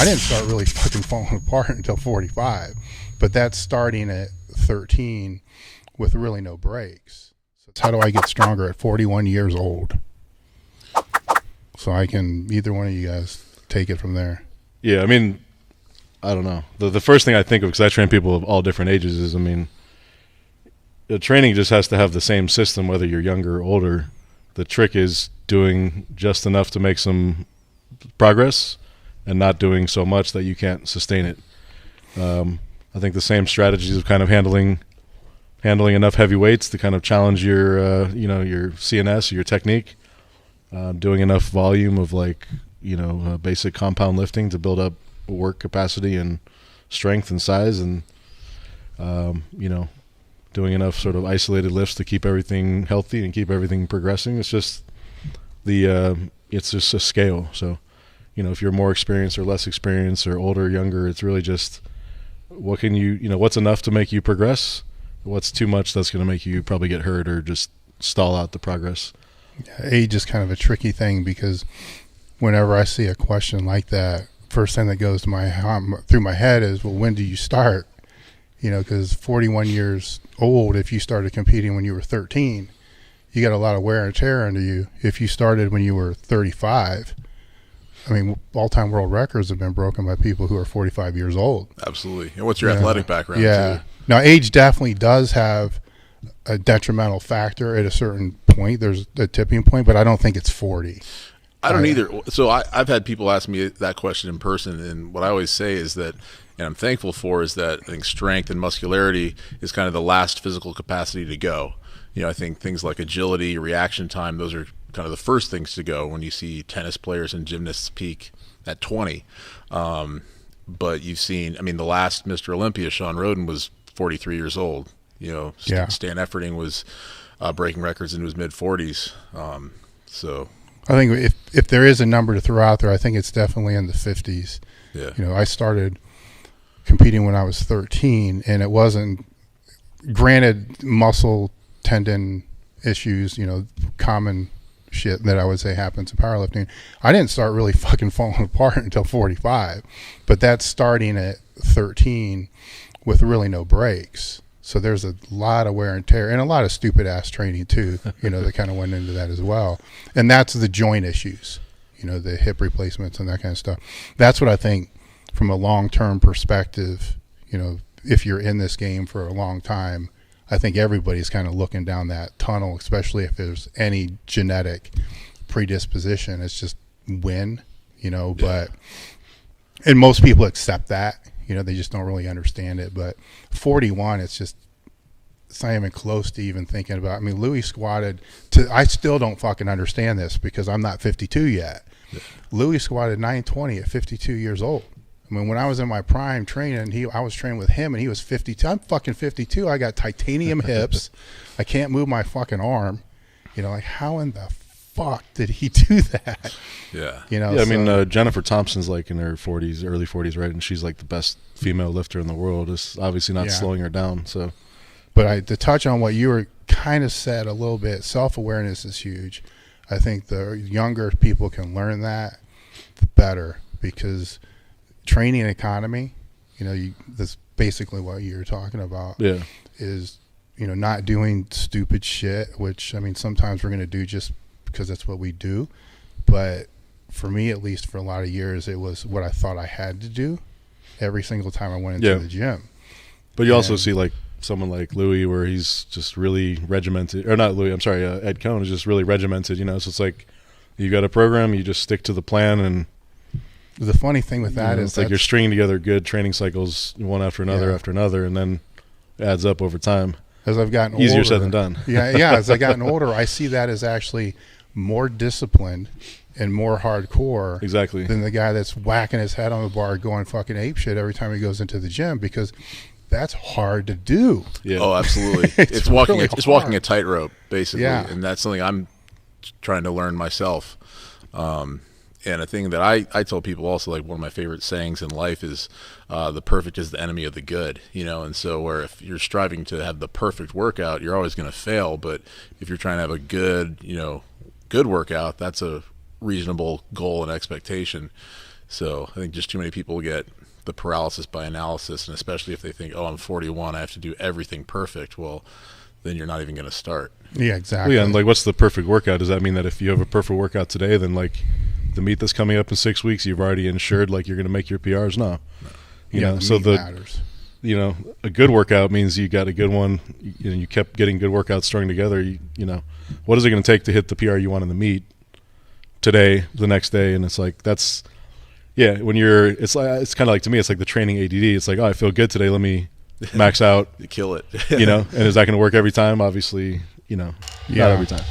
I didn't start really fucking falling apart until 45, but that's starting at 13 with really no breaks. So how do I get stronger at 41 years old? So I can, either one of you guys, take it from there. Yeah, I mean, I don't know. The first thing I think of, because I train people of all different ages, is, I mean, the training just has to have the same system whether you're younger or older. The trick is doing just enough to make some progress and not doing so much that you can't sustain it. I think the same strategies of kind of handling enough heavy weights to kind of challenge your your CNS, your technique, doing enough volume of basic compound lifting to build up work capacity and strength and size, and doing enough sort of isolated lifts to keep everything healthy and keep everything progressing. It's just it's just a scale. So, if you're more experienced or less experienced or older or younger, it's really just what can what's enough to make you progress, what's too much that's going to make you probably get hurt or just stall out the progress. Yeah, age is kind of a tricky thing, because whenever I see a question like that, first thing that goes to through my head is, well, when do you start? Because 41 years old, if you started competing when you were 13, you got a lot of wear and tear under you. If you started when you were 35, I mean, all-time world records have been broken by people who are 45 years old. Absolutely. And what's your athletic background? Yeah. Too? Now, age definitely does have a detrimental factor at a certain point. There's a tipping point, but I don't think it's 40. I don't either. So I've had people ask me that question in person, and what I always say is that, and I'm thankful for, is that I think strength and muscularity is kind of the last physical capacity to go. I think things like agility, reaction time, those are kind of the first things to go when you see tennis players and gymnasts peak at 20. But you've seen, I mean, the last Mr. Olympia, Sean Roden, was 43 years old. Stan Efferding was breaking records into his mid-40s. So I think if there is a number to throw out there, I think it's definitely in the 50s. Yeah. I started competing when I was 13, and it wasn't, granted, muscle tendon issues, common shit that I would say happens in powerlifting. I didn't start really fucking falling apart until 45, but that's starting at 13 with really no breaks. So there's a lot of wear and tear and a lot of stupid ass training too, that kind of went into that as well. And that's the joint issues, the hip replacements and that kind of stuff. That's what I think from a long-term perspective, if you're in this game for a long time, I think everybody's kind of looking down that tunnel, especially if there's any genetic predisposition. It's just win, but, and most people accept that. They just don't really understand it. But 41, it's not even close to even thinking about. I mean, Louis squatted I still don't fucking understand this because I'm not 52 yet. Yeah. Louis squatted 920 at 52 years old. I mean, when I was in my prime training, I was training with him and he was 52. I'm fucking 52. I got titanium hips. I can't move my fucking arm. How in the fuck did he do that? Yeah. I mean, Jennifer Thompson's like in her 40s, early 40s, right? And she's like the best female lifter in the world. It's obviously not slowing her down. So, but to touch on what you were kind of said a little bit, self-awareness is huge. I think the younger people can learn that, the better, because training economy, that's basically what you're talking about. Yeah. Is, not doing stupid shit, which, I mean, sometimes we're going to do just because that's what we do. But for me, at least for a lot of years, it was what I thought I had to do every single time I went into the gym. But you also see like someone like Louis where he's just really regimented, or not Louis, I'm sorry, Ed Cohn is just really regimented, so it's like you got a program, you just stick to the plan. And the funny thing with that is it's like you're stringing together good training cycles one after another, and then it adds up over time. As I've gotten older, easier said than done. As I've gotten older, I see that as actually more disciplined and more hardcore than the guy that's whacking his head on the bar going fucking apeshit every time he goes into the gym, because that's hard to do. Yeah. Oh, absolutely. it's walking a tightrope, basically. Yeah. And that's something I'm trying to learn myself. And a thing that I tell people also, like one of my favorite sayings in life is the perfect is the enemy of the good, and so where if you're striving to have the perfect workout, you're always going to fail. But if you're trying to have a good, good workout, that's a reasonable goal and expectation. So I think just too many people get the paralysis by analysis, and especially if they think, oh, I'm 41, I have to do everything perfect. Well, then you're not even going to start. Yeah, exactly. Well, yeah, and like, what's the perfect workout? Does that mean that if you have a perfect workout today, then like the meet that's coming up in 6 weeks, you've already ensured like you're going to make your PRs? No. You know, so matters. You know, a good workout means you got a good one. You know, you kept getting good workouts strung together. You know, what is it going to take to hit the PR you want in the meet today, the next day? And it's like, that's, yeah, when you're, it's kind of like, to me, it's like the training ADD. It's like, oh, I feel good today. Let me max out. You kill it. You know, and is that going to work every time? Obviously, you know, not every time.